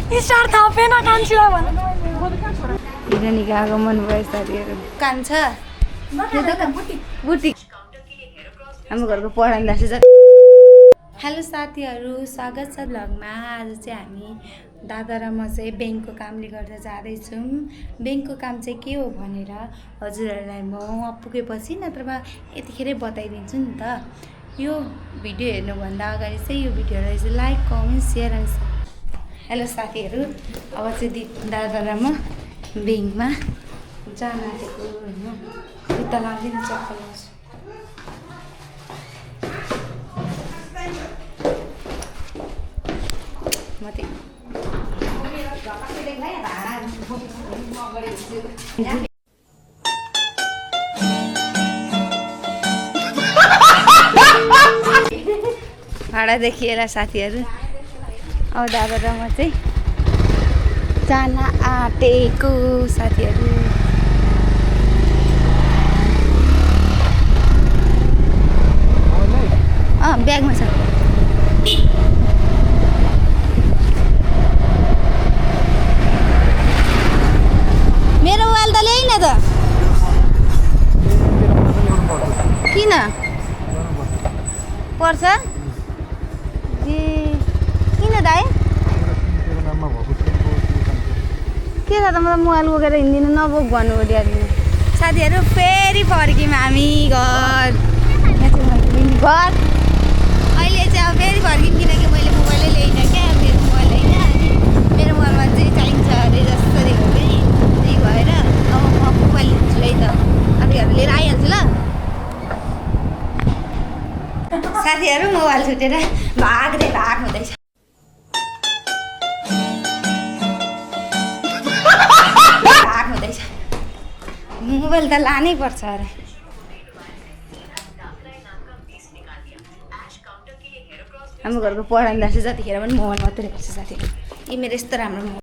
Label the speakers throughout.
Speaker 1: Star थपेन कान्छीलाई भन
Speaker 2: हिरानीको आगमन भयो साथीहरू कान्छ बुटी हाम्रो घरको पढाउँदा चाहिँ हेलो साथीहरू स्वागत छ भ्लगमा। आज चाहिँ हामी दादा र म चाहिँ ब्याङ्कको कामले गर्दा जाँदैछौँ। ब्याङ्कको काम चाहिँ के हो भनेर हजुरहरूलाई म पुगेपछि नत्रबा यतिखेरै बताइदिन्छु नि त। यो भिडियो हेर्नुभन्दा अगाडि चाहिँ यो भिडियोलाई चाहिँ like comment share and hello साथीहरू, अब चाहिँ दादा र म ब्याङ्कमा जान आँटेको होइन। जुत्ता लाउँदैन चप्पल लाउँछु। भाडा देखिएला साथीहरू। अब दादा र म चाहिँ जान आँटेको साथीहरू। ब्यागमा छ। मेरो मोबाइल त ल्याइन त किन पर्छ ए किन दाइ के छ त मलाई मोबाइल बोकेर हिँड्दिनँ नबोक भन्नु पर्यो साथीहरू। फेरि फर्क्यौँ हामी घर घर। अहिले चाहिँ अब फेरि फर्क्यौँ किनकि मैले मोबाइलै ल्याइनँ क्या। मेरो मोबाइल होइन अनि मेरो मोबाइलमा चाहिँ चाहिन्छ अरे जसरी हो पनि त्यही भएर अब म मोबाइल लिन्छु है त। साथीहरू लिएर आइहाल्छु ल। साथीहरू मोबाइल छुटेर भाग हुँदैछ। मोबाइल त लानै पर्छ अरे। हाम्रो घरको पढाउँदा चाहिँ जतिखेर पनि मोबाइल मात्रै पर्छ साथीहरू। यी मेरो यस्तो राम्रो मोबाइल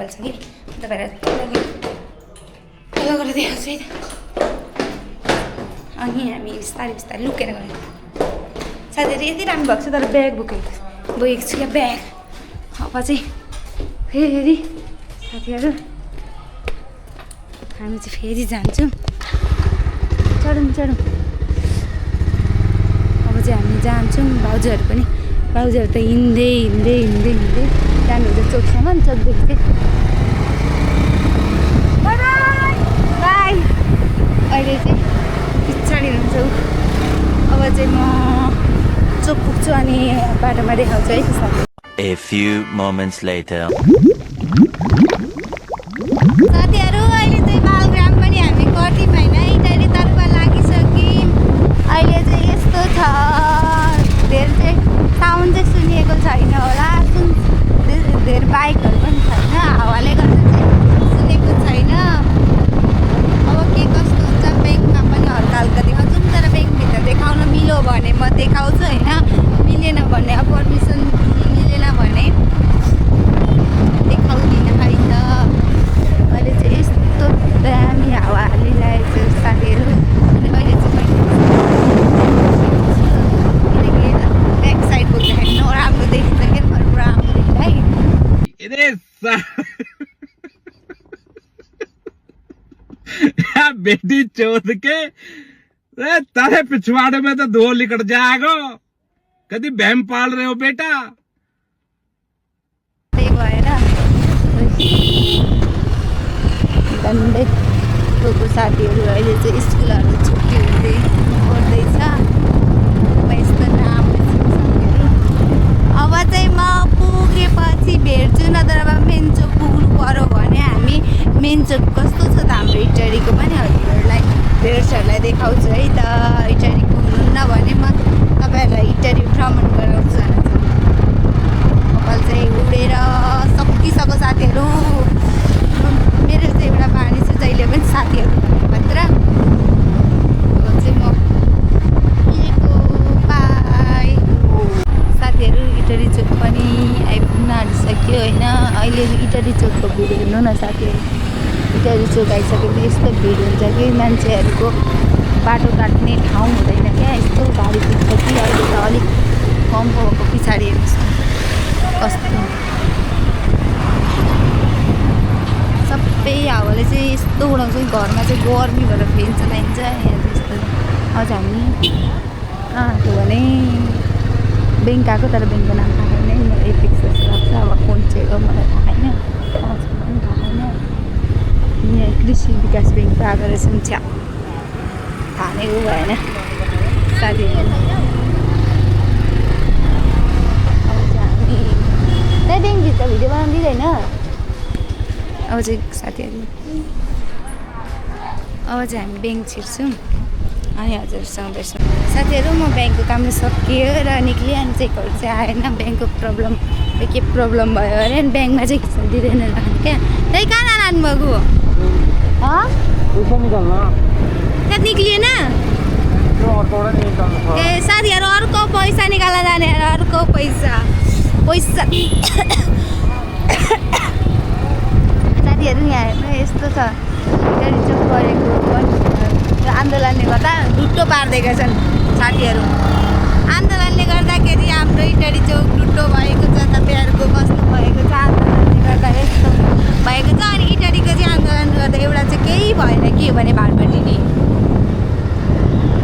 Speaker 2: छ कि तपाईँहरू गरेर देखाउँछु है त। अनि हामी बिस्तारै लुकेर गयौँ साथीहरू। यति राम्रो भएको छ तर ब्याग बोकेको छु क्या ब्याग। अब चाहिँ फेरि साथीहरू हामी चाहिँ फेरि जान्छौँ। चढौँ अब चाहिँ हामी जान्छौँ। भाउजूहरू त हिँड्दै जानुहुन्छ चोकसम्म। चोकदेखि चाहिँ बाई अहिले चाहिँ पछाडि हुन्छौँ। अब चाहिँ म चोक पुग्छु अनि बाटोमा देखाउँछु है साथी।
Speaker 3: A few moments later.
Speaker 2: साथीहरू अहिले चाहिँ बालग्राम पनि हामी कट्यौँ होइन। इटाली तर्फ लागिसक्यौँ। अहिले चाहिँ यस्तो छ धेरै चाहिँ साउन्ड चाहिँ सुनिएको छैन होला। धेरै बाइकहरू पनि छैन। हावाले गर्दा चाहिँ सुनेको छैन। अब के कस्तो हुन्छ ब्याङ्कमा पनि हल्का देखाउँछौँ। तर ब्याङ्कभित्र देखाउन मिल्यो भने म देखाउँछु होइन। मिलेन भने अब पर्मिसन मिलेन भने देखाउँदिनँ है त। अहिले चाहिँ यस्तो दामी हावा हालिरहेको छ साथीहरू। अनि अहिले चाहिँ किनकि ब्याक साइड बोक्दाखेरि नराम्रो देखिन्छ क्या। राम्रो देखिन्छ है
Speaker 4: बेटी चौथ के तारे पिछवाड़े में तो धो निकल जाएगा। कभी बहम पाल रहे हो बेटा।
Speaker 2: त्यही भएर झन्डै गएको साथीहरू। अहिले चाहिँ स्कुलहरू छुट्टी हुँदै पर्दैछ। यस्तो राम्रो छ साथीहरू। अब चाहिँ म पुगेपछि भेट्छु। नत्र मेन चोक पुग्नु पऱ्यो भने हामी मेन चोक कस्तो छ त हाम्रो इटालीको पनि हजुरहरूलाई भेट्सहरूलाई देखाउँछु है त। इटाली पुग्नुहुन्न भने म तपाईँहरूलाई इटाली भ्रमण गराउँछु। कपाल चाहिँ उडेर सकिसक्यो साथीहरू। मेरो चाहिँ एउटा बानी छ जहिले पनि साथीहरू मात्र। अब चाहिँ म बाई साथीहरू। इटाली चोक पनि आइपुग्न आँटिसक्यो होइन। अहिले इटाली चोकको भिड हेर्नु न साथीहरू। इटाली चोक आइसकेपछि यस्तो भिड हुन्छ कि मान्छेहरूको बाटो काट्ने ठाउँ हुँदैन क्या। यस्तो गाडी पुग्छ कि अहिले त अलिक कम भएको पछाडि हेर्नुहोस् कस्तो सबै हावाले चाहिँ यस्तो उडाउँछ कि घरमा चाहिँ गर्मी भएर फ्यान चलाइन्छ यहाँ त्यस्तो। अझ हामी कहाँ थियो भने ब्याङ्क आएको तर ब्याङ्कको नाम थाहा छैन मलाई एपिक्स जस्तो लाग्छ अब कुन चाहिँ हो मलाई थाहा छैन थाहा छैन। यहाँ कृषि विकास ब्याङ्क आएको रहेछ नि छ्या थाहा नै उ भएन साथीहरू। त्यही ब्याङ्कभित्र भिडियो बनाउनु दिँदैन अब चाहिँ साथीहरू। अब चाहिँ हामी ब्याङ्क छिर्छौँ अनि हजुरसँग भेट्छौँ साथीहरू। म ब्याङ्कको काम सकियो र निक्लेँ अनि चेकहरू चाहिँ आएन ब्याङ्कको प्रब्लम के प्रब्लम भयो अरे अनि ब्याङ्कमा चाहिँ खिच्न दिँदैन राख्नु क्या। त्यही कहाँ लानुभएको त्यहाँ निक्लिएन ए साथीहरू अर्को पैसा निकाल्न जाने अर्को पैसा साथीहरू यहाँ हेर्नु यस्तो छ इटाली चोक गरेको आन्दोलनले गर्दा डुट्टो पारिदिएका छन् साथीहरू। आन्दोलनले गर्दाखेरि हाम्रो इटाली चोक डुट्टो भएको छ तपाईँहरूको कस्तो भएको छ आन्दोलनले गर्दा यस्तो भएको छ। अनि इटालीको चाहिँ आन्दोलन गर्दा एउटा चाहिँ केही भएन के हो भने भाडपट्टि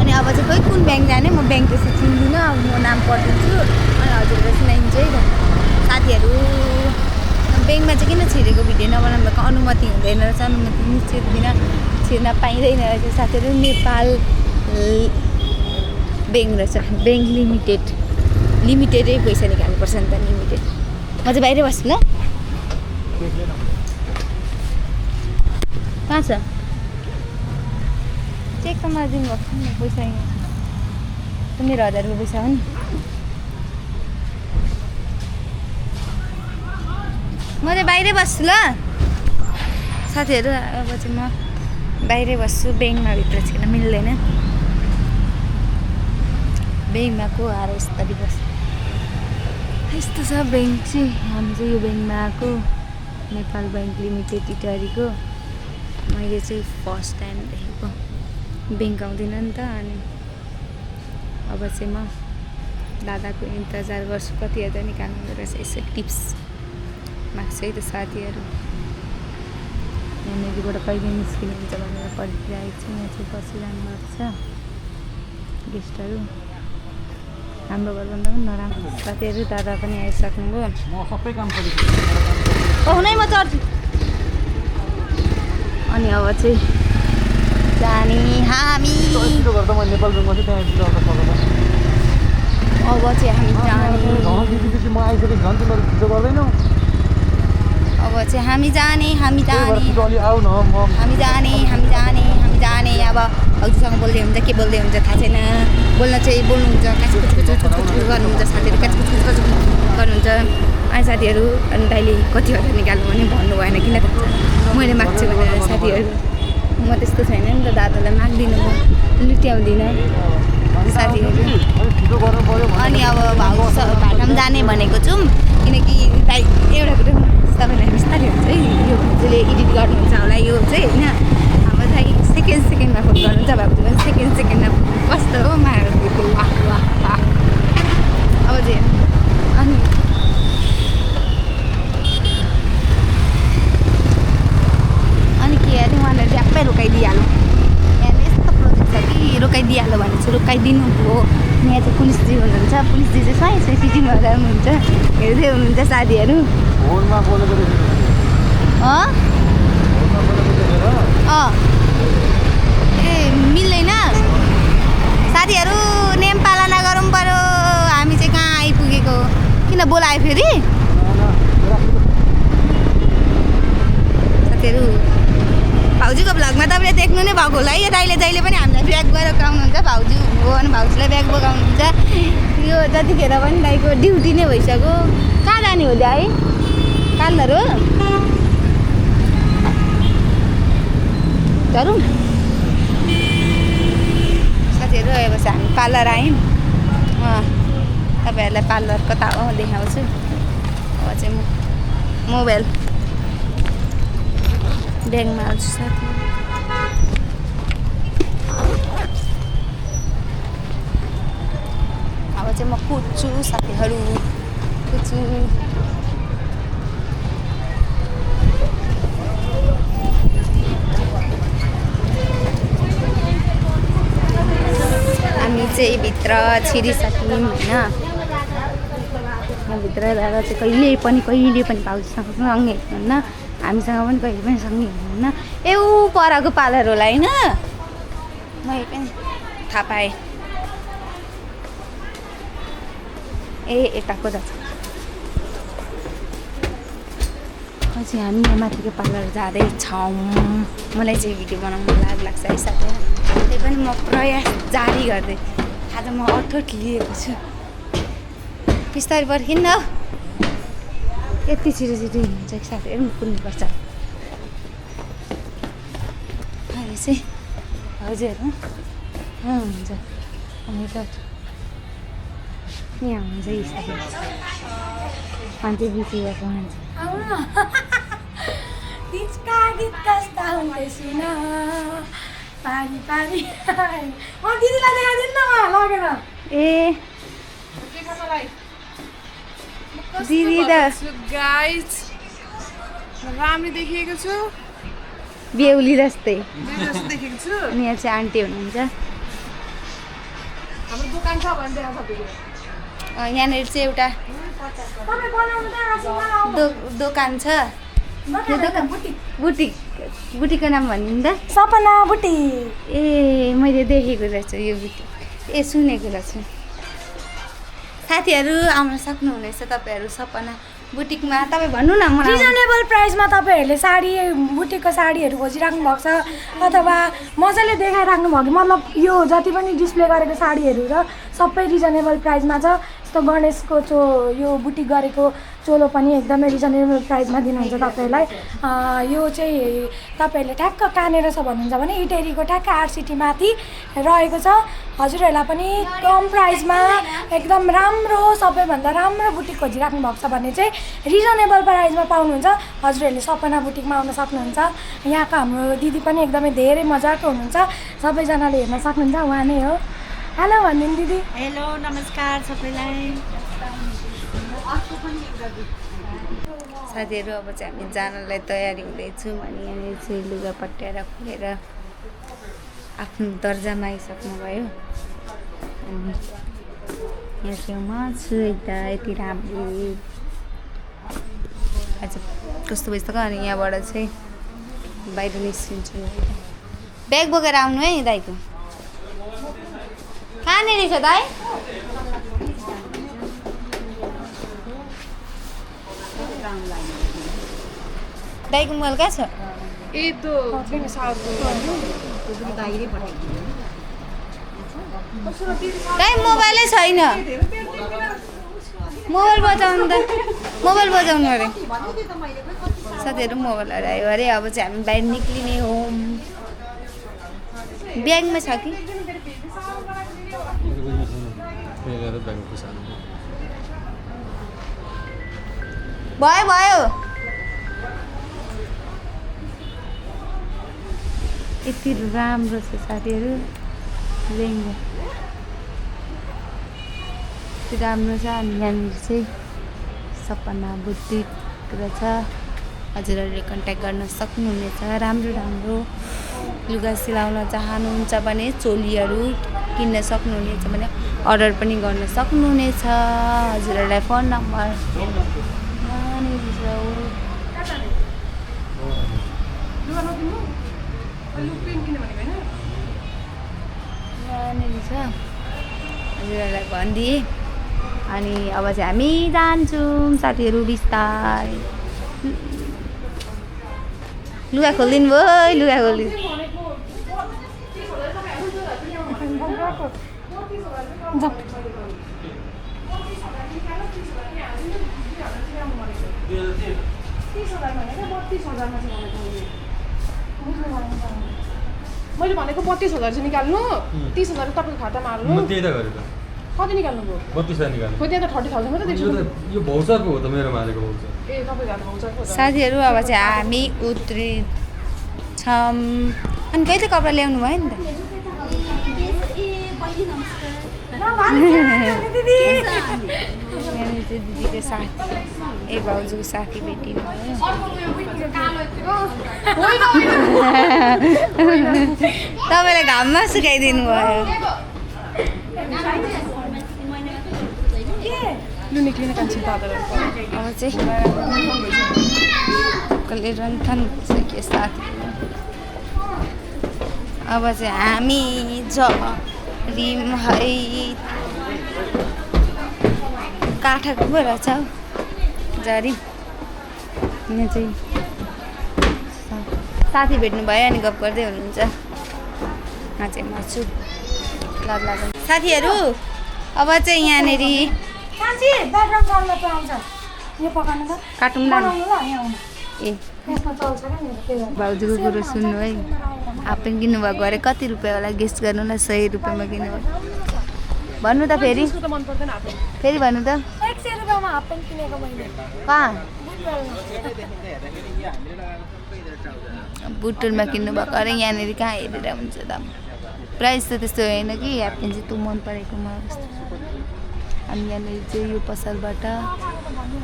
Speaker 2: अनि अब चाहिँ खोइ कुन ब्याङ्क जाने म ब्याङ्क त्यसो चिन्दिनँ अब म नाम पढिदिन्छु अनि हजुरलाई सुनाइन्छ है साथीहरू। ब्याङ्कमा चाहिँ किन छिरेको भिडियो नबनाउनु भएको अनुमति हुँदैन रहेछ अनुमति निश्चित छिर्न पाइँदैन रहेछ साथीहरू। नेपाल ब्याङ्क रहेछ ब्याङ्क लिमिटेडै पैसा निकाल्नुपर्छ नि त लिमिटेड। म चाहिँ बाहिरै बस्छु ल कहाँ छ चेक त मलाई दिनुभएको नि पैसा यहाँ मेरो 1000 रुपियाँ पैसा हो नि। म चाहिँ बाहिरै बस्छु ल साथीहरू। अब चाहिँ म बाहिरै बस्छु ब्याङ्कमा भित्र छिर्न मिल्दैन ब्याङ्कमा को आएर यस्तरी बस्छ यस्तो छ ब्याङ्क चाहिँ। हामी चाहिँ यो ब्याङ्कमा आएको नेपाल ब्याङ्क लिमिटेड इटालीको मैले चाहिँ फर्स्ट टाइम देखेको ब्याङ्क आउँदैन नि त अनि अब चाहिँ म दादाको इन्तजार गर्छु कति हजार निकाल्नु रहेछ यसो टिप्स माग्छु है त साथीहरू। यहाँनिरबाट कहिले निस्किनुहुन्छ भनेर पर्खिरहेको छु यहाँ चाहिँ बसिरहनु भएको छ गेस्टहरू हाम्रो घरभन्दा पनि नराम्रो साथीहरू। दादा पनि आइसक्नुभयो सबै काम हुनै म चढ्छु अनि अब चाहिँ जाने हामी अब चाहिँ हामी जाने अब चाहिँ हामी जाने अब हजुरसँग बोल्दै हुन्छ के बोल्दै हुन्छ थाहा छैन बोल्नुहुन्छ काचकुच गर्नुहुन्छ साथीहरू काचकुच गर्नुहुन्छ अनि साथीहरू अनि दाइले कति हजार निकाल्नु भने भन्नु भएन किन मैले माग्छु भनेर साथीहरू। म त्यस्तो छैन नि त दादालाई माग्दिनँ म लुट्याउँदिनँ साथीहरू। अनि अब भाटामा जाने भनेको छौँ किनकि दाइ एउटा कुरो तपाईँलाई बिस्तारै हुन्छ है यो भाउजूले एडिट गर्नुहुन्छ होला यो चाहिँ होइन हाम्रो दाइ सेकेन्डमा फोन गर्नुहुन्छ भाउजू पनि सेकेन्डमा कस्तो हो माहरूको वाह अब चाहिँ अनि के अरे उहाँलाई ट्याप्पै रोकाइदिइहाल्नु यहाँ यस्तो प्रोजेक्ट छ कि रोकाइदिइहाल्यो भने चाहिँ रोकाइदिनु हो। यहाँ चाहिँ पुलिसजी हुनुहुन्छ पुलिसजी चाहिँ सही सिटिङमा हुनुहुन्छ हेर्दै हुनुहुन्छ साथीहरू। ए मिल्दैन साथीहरू नेम पालना गरौँ पऱ्यो हामी चाहिँ कहाँ आइपुगेको किन बोलायो फेरि साथीहरू। भाउजूको भ्लगमा तपाईँले देख्नु नै भएको होला है यो दाइले जहिले पनि हामीलाई ब्याग गरेर बोकाउनुहुन्छ भाउजू हो अनि भाउजूलाई ब्याग बोकाउनुहुन्छ यो जतिखेर पनि दाइको ड्युटी नै भइसक्यो। कहाँ जाने हो दाइ पार्लर हो गरौँ साथीहरू। अब चाहिँ हामी पार्लर आयौँ तपाईँहरूलाई पार्लर कता हो देखाउँछु। अब चाहिँ म मोबाइल ब्यागमा हाल्छु साथी। अब चाहिँ म कुद्छु साथीहरू कुद्छु हामी चाहिँ भित्र छिरिसक्यौँ होइन भित्र जाँदा चाहिँ कहिले पनि पाउँछ सँगै हुन्न हामीसँग पनि कहिले पनि सँगै हुनुहुन्न ए ऊ परको पार्लर होला होइन मैले पनि थाहा पाएँ ए यताको जान्छ पछि हामी यहाँ माथिको पार्लर जाँदैछौँ मलाई चाहिँ भिडियो बनाउनु लाग्छ है साथीहरू त्यही पनि म प्रयास जारी गर्दै आज म अठोट लिएको छु बिस्तारै पर्खिन्न यति छिटो हुन्छ कि साथीहरू कुद्नुपर्छ अहिले चाहिँ हजुर हुन्छ अनि त यहाँ हुन्छ यी साथीहरू मान्छे बिसी भएको मान्छे ए दिदी त
Speaker 1: गाइज राम्ररी देखिएको छु
Speaker 2: बेहुली जस्तै
Speaker 1: देखेको छु
Speaker 2: अनि यहाँ चाहिँ आन्टी हुनुहुन्छ
Speaker 1: हाम्रो दोकान छ भने सबैको
Speaker 2: यहाँनिर चाहिँ एउटा दोकान छ बुटिकको नाम भन्नु नि त
Speaker 1: सपना बुटी
Speaker 2: ए मैले देखेको रहेछु यो बुटिक ए सुनेको रहेछु साथीहरू आउन सक्नुहुनेछ तपाईँहरू सपना बुटिकमा तपाईँ भन्नु न मलाई
Speaker 1: रिजनेबल प्राइसमा तपाईँहरूले साडी बुटिकको साडीहरू खोजिराख्नु भएको छ अथवा मजाले देखाइराख्नु भयो कि मतलब यो जति पनि डिस्प्ले गरेको साडीहरू र सबै रिजनेबल प्राइसमा छ जस्तो गणेशको यो बुटिक गरेको चोलो पनि एकदमै रिजनेबल प्राइसमा दिनुहुन्छ तपाईँहरूलाई यो चाहिँ तपाईँहरूले ठ्याक्क कहाँनिर छ भन्नुहुन्छ भने इटेरीको ठ्याक्क आरसिटी माथि रहेको छ हजुरहरूलाई पनि कम प्राइसमा एकदम राम्रो सबैभन्दा राम्रो बुटिक खोजिराख्नु भएको छ भने चाहिँ रिजनेबल प्राइसमा पाउनुहुन्छ हजुरहरूले सपना बुटिकमा आउन सक्नुहुन्छ यहाँको हाम्रो दिदी पनि एकदमै धेरै मजाको हुनुहुन्छ सबैजनाले हेर्न सक्नुहुन्छ उहाँ नै हो हेलो भनिदिनु दिदी
Speaker 5: हेलो नमस्कार सबैलाई
Speaker 2: साथीहरू अब चाहिँ हामी जानलाई तयारी हुँदैछौँ अनि यहाँनिर चाहिँ लुगा पट्याएर खोलेर आफ्नो दर्जामा आइसक्नुभयो अनि यहाँ चाहिँ म छु यता यति राम्रो आज कस्तो भइसक्यो अनि यहाँबाट चाहिँ बाहिर निस्किन्छु ब्याग बोकेर आउनु है दाइको कहाँनिर छ दाइ दाइको मोबाइल कहाँ छ दाइ मोबाइलै छैन मोबाइल बजाउनु त मोबाइल बजाउनु अरे साथीहरू मोबाइल हरायो अरे अब चाहिँ हामी बाहिर निक्लिने हो ब्यागमा छ कि भयो भयो यति राम्रो छ साथीहरू लेङ्गा यति राम्रो छ अनि यहाँनिर चाहिँ सपना बुटिक रहेछ हजुरहरूले कन्ट्याक्ट गर्न सक्नुहुनेछ राम्रो राम्रो लुगा सिलाउन चाहनुहुन्छ भने चोलीहरू किन्न सक्नुहुनेछ भने अर्डर पनि गर्न सक्नुहुनेछ हजुरहरूलाई फोन नम्बर यहाँनिर छ हजुरहरूलाई भनिदिएँ अनि अब चाहिँ हामी जान्छौँ साथीहरू बिस्तारै लुगा खोलिदिनु भयो लुगा खोलिदिनु
Speaker 1: मैले भनेको 32,000 चाहिँ निकाल्नु 30,000 तपाईँको खातामा हाल्नु
Speaker 6: म त्यही त गरेको
Speaker 1: कति निकाल्नु भयो
Speaker 6: 32,000 निकाल्नु
Speaker 1: खोइ त्यहाँ त 30,000 मात्रै देख्छु
Speaker 6: यो भौचरको हो त मेरोमा हालेको भौचर
Speaker 1: ए तपाईँको हातमा हुन्छ
Speaker 2: साथीहरू अब चाहिँ हामी उत्रिन्छौँ अनि कहिले कपडा ल्याउनु भयो नि त
Speaker 1: दिदी
Speaker 2: यहाँनिर चाहिँ दिदीको साथी भाउजूको साथी भेटिनु तपाईँले घाममा सुकाइदिनु भयो अब चाहिँ कसले रन्थन के साथी अब चाहिँ हामी झरिम है काठको पो रहेछ हौ झरिम यहाँ चाहिँ साथी भेट्नु भयो अनि गफ गर्दै हुनुहुन्छ यहाँ चाहिँ म छु ल साथीहरू अब चाहिँ यहाँनिर
Speaker 1: कान्छी ब्याकग्राउन्ड गर्न पाउँछ यो पकाउनु त
Speaker 2: काटौँ न
Speaker 1: बनाउनु ल यहाँ आउनु
Speaker 2: ए
Speaker 1: त्यसमा चल्छ क्या मेरो त्यही भएर
Speaker 2: भाउजूको कुरो सुन्नु है हाफ प्यान्ट किन्नुभएको अरे कति रुपियाँ होला गेस्ट गर्नु न 100 रुपियाँमा किन्नुभयो भन्नु त फेरि भन्नु त
Speaker 1: 100 रुपियाँमा हाफ प्यान्ट किनेको मैले
Speaker 2: कहाँ बुटुलमा किन्नुभएको अरे यहाँनिर कहाँ हेरेर हुन्छ दाम प्राइस त त्यस्तो होइन कि हाफ प्यान्ट चाहिँ तँ मन परेको मलाई कस्तो अनि यहाँनिर चाहिँ यो पसलबाट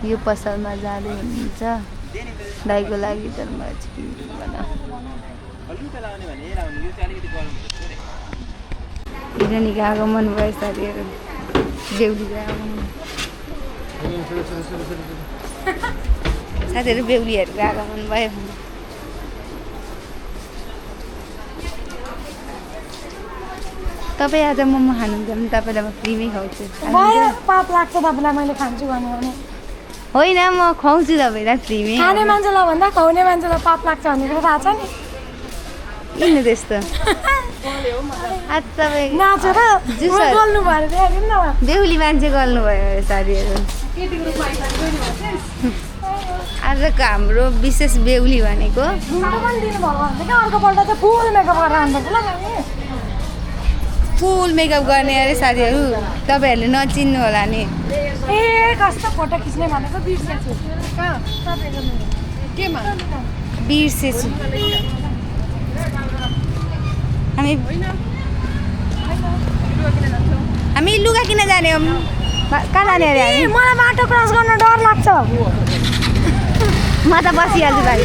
Speaker 2: यो पसलमा जाँदै हुनुहुन्छ दाइको लागि तर मलाई चाहिँ हिरानीको आगमन भयो साथीहरू बेहुलीको आगमन साथीहरू बेहुलीहरूको आगमन भयो तपाईँ आज मोमो खानुहुन्छ भने तपाईँलाई म फ्रीमै खुवाउँछु
Speaker 1: भयो पाप लाग्छ तपाईँलाई मैले खान्छु भन्यो भने
Speaker 2: होइन म खुवाउँछु तपाईँलाई फ्रीमै
Speaker 1: खाने मान्छेलाई भन्दा खुवाउने मान्छेलाई पाप लाग्छ भन्ने कुरा थाहा छ नि
Speaker 2: किन त्यस्तो आज तपाईँ
Speaker 1: नाचेर बोल्नु भयो अरे हेर्नु न
Speaker 2: बेहुली मान्छे गर्नुभयो अरे साथीहरू आजको हाम्रो विशेष बेहुली भनेको
Speaker 1: ढुङ्गा पनि दिनुभएको हुन्छ क्या अर्कोपल्ट चाहिँ फुल मेकअप गरेर आउँछ ल हामी
Speaker 2: फुल मेकअप गर्ने अरे साथीहरू तपाईँहरूले नचिन्नु होला नि
Speaker 1: ए कस्तो फोटो खिच्ने भनेको बिर्सेछु केमा
Speaker 2: बिर्सेछु हामी लुगा किन जाने हो कहाँ जाने अरे हामी
Speaker 1: मलाई बाटो क्रस गर्न डर लाग्छ
Speaker 2: म त बसिहाल्छु भाइ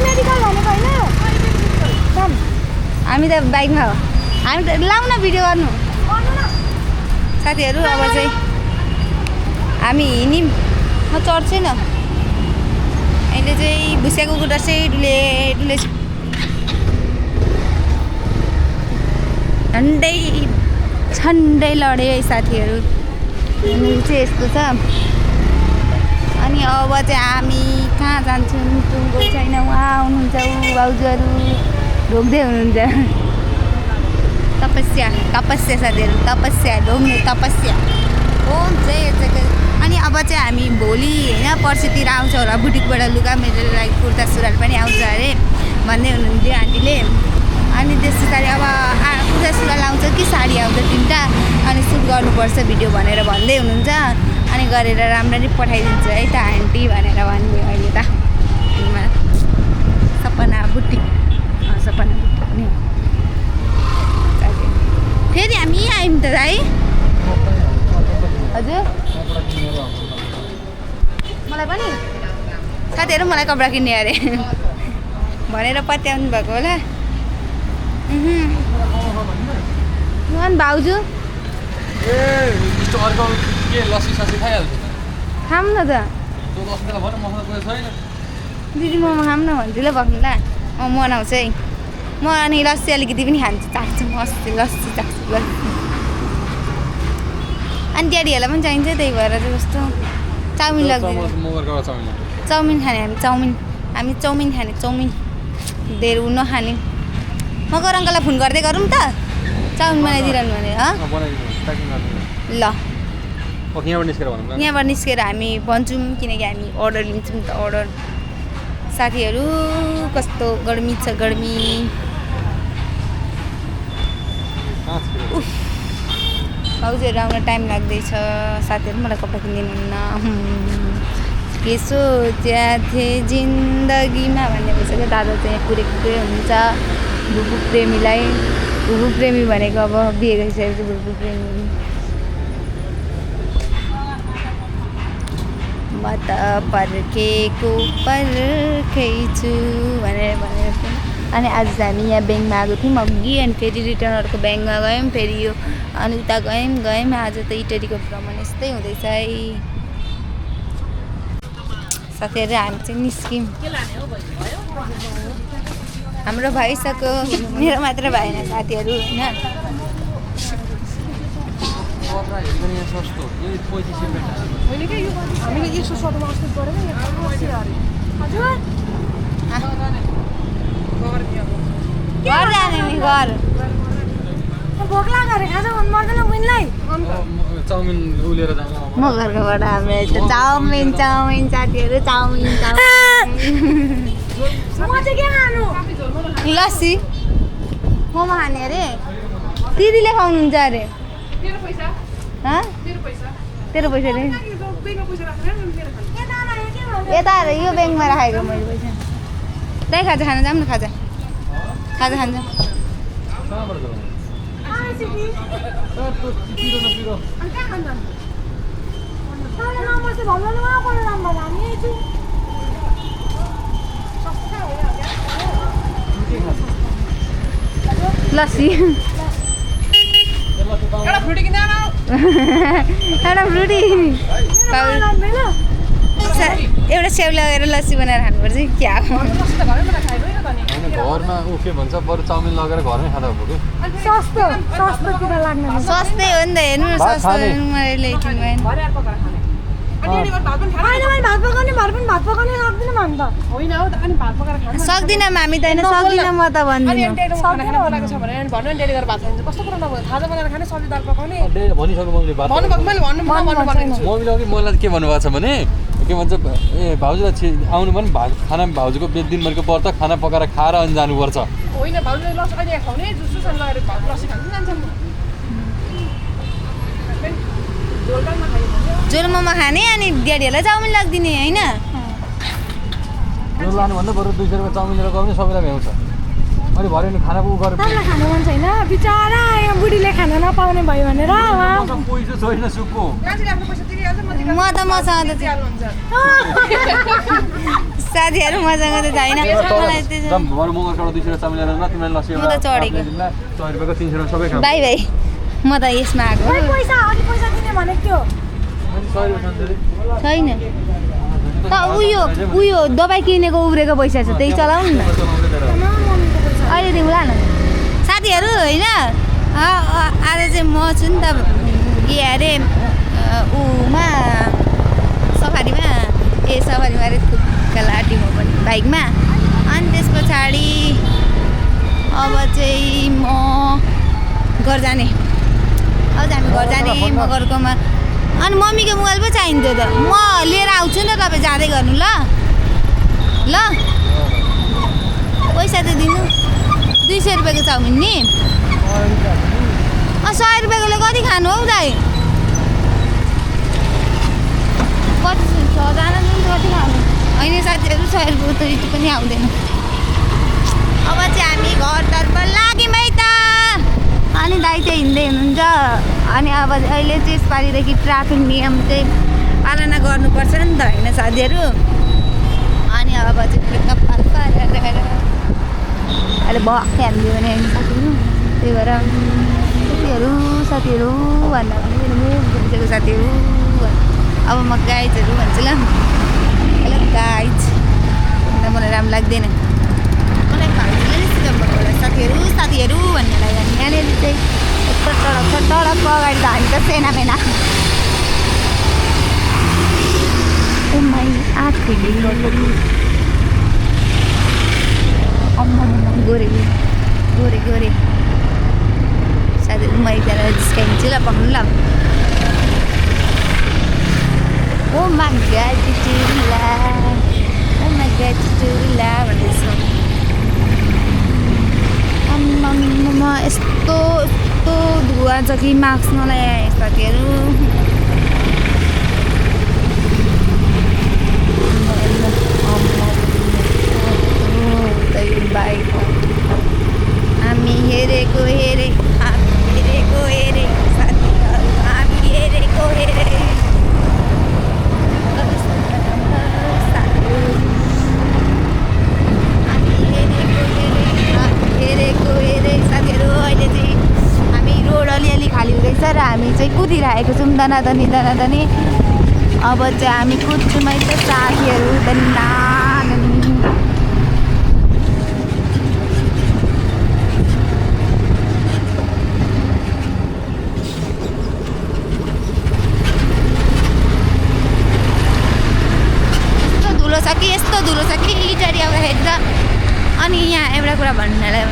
Speaker 1: मेडिकल भनेको होइन
Speaker 2: हामी त बाइकमा हो हामी त लाउँ न भिडियो गर्नु साथीहरू अब चाहिँ हामी हिँड्यौँ म चढ्छु न अहिले चाहिँ भुसियाको कुटा चाहिँ डुले डुले झन्डै लड्यो है साथीहरू यहाँनिर चाहिँ यस्तो छ अनि अब चाहिँ हामी कहाँ जान्छौँ टुङ्गो छैन उहाँ आउनुहुन्छ ऊ भाउजूहरू ढोक्दै हुनुहुन्छ तपस्या साथीहरू तपस्या ढोग्ने तपस्या हो चाहिँ अनि अब चाहिँ हामी भोलि होइन पर्सितिर आउँछ होला बुटिकबाट लुगा मेरो लागि कुर्ता सुरुवाल पनि आउँछ अरे भन्दै हुनुहुन्थ्यो आन्टीले अनि त्यस पछाडि अब कुर्ता सुरुवाल आउँछ कि साडी आउँछ तिनवटा अनि सुट गर्नुपर्छ भिडियो भनेर भन्दै हुनुहुन्छ अनि गरेर राम्ररी पठाइदिन्छ है त आन्टी भनेर भन्यो अहिले त सपना बुटिक सपना बुटिक नि फेरि हामी यहीँ आयौँ त है हजुर मलाई पनि साथीहरू मलाई कपडा किन्ने अरे भनेर पत्याउनु भएको होला भाउजू खाऊँ न त दिदी मोमो खाऊँ न भन्छु ल बस्नु ल म बनाउँछु है म अनि लस्सी अलिकति पनि खान्छु चाख्छु मस्ती लस्सी चाख्छु लस्सी अनि ड्याडीहरूलाई पनि चाहिन्छ त्यही भएर चाहिँ कस्तो चाउमिन लाग्दैन चाउमिन खाने हामी चाउमिन खाने चाउमिन धेरै नखाने म गएर अङ्कललाई फोन गर्दै गरौँ त चाउमिन बनाइदिरहनु भने ल यहाँबाट निस्केर हामी भन्छौँ किनकि हामी अर्डर लिन्छौँ त अर्डर साथीहरू कस्तो गर्मी छ गर्मी भाउजूहरू आउन टाइम लाग्दैछ साथीहरू मलाई कपडा किनिदिनुहुन्न के सोच्या थिए जिन्दगीमा भन्ने भइसक्यो दादा चाहिँ पुरै हुनुहुन्छ बुबु प्रेमीलाई भुपु प्रेमी भनेको अब बिहे गरिसकेपछि भुपु प्रेमी। म त पर्खेको पर्खैछु भनेर भनेर थिएँ। अनि आज हामी यहाँ ब्याङ्कमा आएको थियौँ अघि, अनि फेरि रिटर्न अर्को ब्याङ्कमा गयौँ, फेरि यो अनि उता गयौँ। आज त इटरीको भ्रमण यस्तै हुँदैछ है साथीहरू। हामी चाहिँ निस्क्यौँ, हाम्रो भइसक्यो, मेरो मात्र भएन साथीहरू होइन। घर जाने नि घर
Speaker 1: भोक लाग्यो खाजा भन्नु पर्दैन बहिनीलाई।
Speaker 6: चाउमिन उलेर जाँदा
Speaker 2: म घरकोबाट हाम्रो यता चाउमिन साथीहरू चाउमिन
Speaker 1: म चाहिँ के खानु?
Speaker 2: लस्सी मोमो खाने अरे दिदीले खाउनुहुन्छ अरे। तेरो पैसा रे यता अरे यो ब्याङ्कमा राखेको मैले पैसा। त्यही खाजा खान जाऊँ न, खाजा खाजा खान्छ। लस्सी एउटा फ्रुटी एउटा स्याउ लगेर लस्सी बनाएर खानुपर्छ क्या हो।
Speaker 6: घरमा ऊ के भन्छ बरु चाउमिन लगेर घरमै खाँदा भयो।
Speaker 1: सस्तोतिर लाग्ने
Speaker 2: सस्तै हो नि त, हेर्नु न सस्तो मैले ल्याइदिनु भएन।
Speaker 1: अहिले मैले भात पकाउने भएर पनि भात पकाउनै सक्दिनँ भन् त।
Speaker 2: सक्दिनँ हामी त होइन, सक्दिनँ म त भन्दिनँ।
Speaker 6: भनिसक्नु मम्मीले बात। मम्मीले अघि मलाई के भन्नुभएको छ भने के भन्छ ए भाउजूलाई आउनु पनि भात खाना भाउजूको दिनभरिको व्रत खाना पकाएर खाएर अनि जानुपर्छ। झोल मोमो खाने अनि ड्याडीहरूलाई चाउमिन लगिदिने होइन। झोल लानुभन्दा बरु 200 रुपियाँ चाउमिन लिएर गयो भने सबैलाई भ्याउँछ। अनि भरे नि खाना उ गरेर
Speaker 1: तपाईँलाई खानु मन छैन बिचरा, यहाँ बुढीले खाना नपाउने भयो भनेर
Speaker 6: पैसा छैन सुक्को।
Speaker 2: म त मसँग त साथीहरू मसँग त छैन। मलाई त्यो
Speaker 6: बरु मगरबाट 200 रुपियाँ चाउमिन लिएर न तिमीलाई लस्सी
Speaker 2: म त चढेको
Speaker 6: 100 रुपियाँको 300 रुपियाँ सबै खाऊ।
Speaker 2: बाई बाई, म त यसमा आएको
Speaker 1: पैसा अघि पैसा दिने भनेको थियो।
Speaker 2: छैन त। उयो दबाई किनेको उब्रेको पैसा छ, त्यही चलाउनु न। अहिले दिउँला न साथीहरू होइन। आज चाहिँ म छु नि त के अरे ऊमा सफारीमा अरे थुक्कालाटी म पनि बाइकमा। अनि त्यस पछाडि अब चाहिँ म घर जाने, अब हामी घर जाने मगरकोमा। अनि मम्मीको मोबाइल पो चाहिन्थ्यो त, म लिएर आउँछु नि त, तपाईँ जाँदै गर्नु ल ल। पैसा त दिनु 200 रुपियाँको चाउमिन नि। 100 रुपियाँकोले कति खानु हौ दाइ? कति 6जना कति खानु होइन साथीहरू। 100 रुपियाँ त यति पनि आउँदैन। अब चाहिँ हामी घरतर्फ लाग्यौँ है त। अनि दाइ चाहिँ हिँड्दै हुनुहुन्छ। अनि अब अहिले चाहिँ यसपालिदेखि ट्राफिक नियम चाहिँ पालना गर्नुपर्छ नि त होइन साथीहरू। अनि अब चाहिँ कपाल पारेर अहिले भक्कै हालिदियो भने साथीहरू। त्यही भएर साथीहरू भन्दा पनि मेरो मुख दुखेको साथीहरू। अब म गाइजहरू भन्छु ल। हेलो गाइज भन्दा मलाई राम्रो लाग्दैन, मलाई भाउजूले नै सिकाउनु होला साथीहरू भन्नेलाई। अनि यहाँनिर चाहिँ टडकको अगाडि त हामी त सेना फेना गोरे साथीहरू। म एकजना जिस्काइदिन्छु ल, पक्नु ल। ओ माई गड भन्दैछ। आम्मामा यस्तो धुवा छ कि मास्क नलाए साथीहरू। बाइक हामी हेरेको दनादनी अब चाहिँ हामी कुद्छौँ है त साथीहरू दनादनी। यस्तो धुलो छ कि इटरी आउँदाखेरि त। अनि यहाँ एउटा कुरा भन्नलाई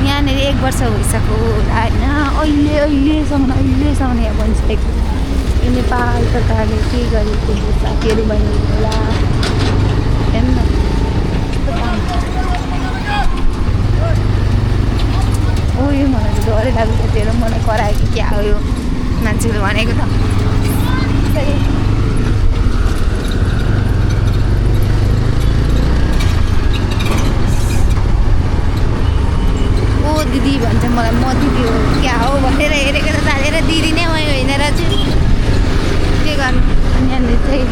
Speaker 2: यहाँनिर 1 वर्ष भइसक्यो होला होइन। अहिलेसम्म यहाँ बनिसकेको यो नेपाल सरकारले के गरेको साथीहरू भन्नु होला हेर्नु न। ओ यो मलाई त डरै लाग्यो तेरो मलाई करायो कि क्या हो यो मान्छेले भनेको त। दिदी भन्छ मलाई, म दिदी हो क्या हो भनेर हेरेको त तालेर दिदी नै मै होइन र चाहिँ के गर्नु। यहाँनिर चाहिँ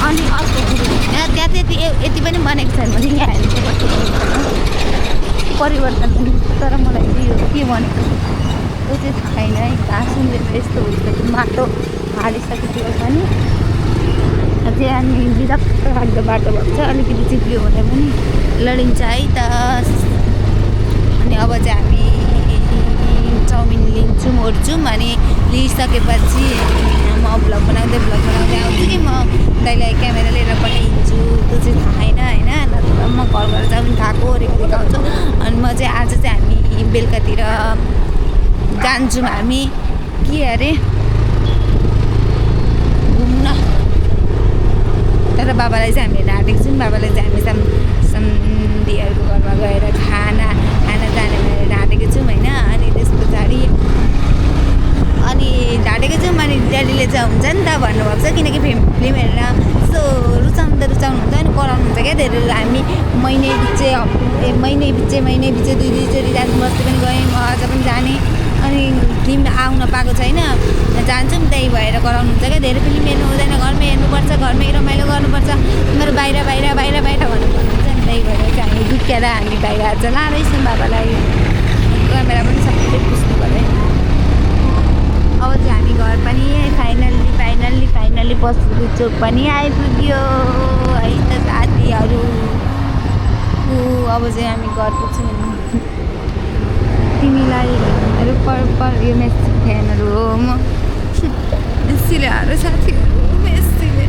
Speaker 2: अनि अर्को कुरो होइन त्यहाँ त्यति यति पनि बनेको छैन भने यहाँ परिवर्तन पनि। तर मलाई चाहिँ यो के भनेको त्यो चाहिँ थाहा छैन है। घाँस उम्रेर यस्तो हुन्छ कि माटो हालिसकेको पनि अझै अनि विरक्त लाग्दो बाटो भएको छ। अलिकति चिप्लियो भने पनि लडिन्छ है त। अनि अब चाहिँ हामी चाउमिन लिन्छौँ ओर्छौँ। अनि लिइसकेपछि म भ्लग बनाउँदै आउँछु कि म दाइलाई क्यामेरा लिएर पठाइदिन्छु त्यो चाहिँ थाहा छैन होइन। नत्र म घर चाउमिन खाएको ओरेको देखाउँछु। अनि म चाहिँ आज चाहिँ हामी बेलुकातिर जान्छौँ हामी के अरे घुम्न। तर बाबालाई चाहिँ हामीले ढाँटेको छौँ। बाबालाई चाहिँ हामी सम्धीहरूको घरमा गएर खाना जाने भनेर ढाँटेको छौँ होइन। अनि त्यस पछाडि अनि ढाँटेको छौँ। अनि ड्याडीले चाहिँ हुन्छ नि त भन्नुभएको छ किनकि फिल्म हेरेर यस्तो रुचाउनुहुन्छ अनि कराउनुहुन्छ क्या धेरै। हामी महिनै पछि 2-2चोटि जानुपर्छ पनि गयौँ अझ पनि जाने। अनि फिल्म आउन पाएको छैन जान्छौँ त्यही भएर कराउनुहुन्छ क्या धेरै। फिल्म हेर्नु हुँदैन घरमै हेर्नुपर्छ घरमै रमाइलो गर्नुपर्छ तिमीहरू बाहिर भन्नुहुन्छ नि। त्यही भएर चाहिँ हामी झुक्क्याएर हामी बाहिर आज लाँदैछौँ बाबालाई। क्यामेरा पनि सबैले पुस्नु पऱ्यो। अब चाहिँ हामी घर पनि फाइनल्ली पशुपति चोक पनि आइपुग्यो है त साथीहरू। अब चाहिँ हामी घर पुग्छौँ। तिमीलाई यो मेस्सी फ्यानहरू हो म मेस्सीले हारो साथीहरू मेस्सीले।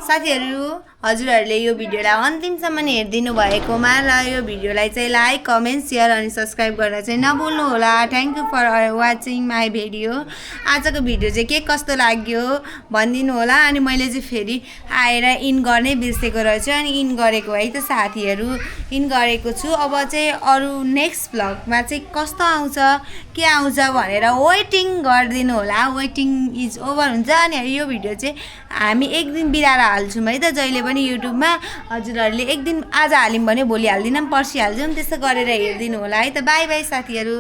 Speaker 2: साथीहरू हजुरहरूले यो भिडियोलाई अन्तिमसम्म हेरिदिनु भएकोमा र यो भिडियोलाई चाहिँ लाइक कमेन्ट सेयर अनि सब्सक्राइब गर्न चाहिँ नभुल्नु होला। Thank you for watching my video. आजको भिडियो चाहिँ के कस्तो लाग्यो भनिदिनु होला। अनि मैले चाहिँ फेरि आएर इन गर्नै बिर्सेको रहेछु अनि इन गरेको है त साथीहरू इन गरेको छु। अब चाहिँ अरू नेक्स्ट भ्लगमा चाहिँ कस्तो आउँछ के आउँछ भनेर वेटिङ गरिदिनु होला। वेटिङ इज ओभर हुन्छ। अनि यो भिडियो चाहिँ हामी एक दिन बिराएर हाल्छौँ है त जहिले पनि युट्युबमा। हजुरहरूले एक दिन आज हाल्यौँ भने भोलि हाल्दिनँ पर्सि हाल्छौँ। त्यस्तो गरेर हेरिदिनु होला है त। बाई बाई साथीहरू।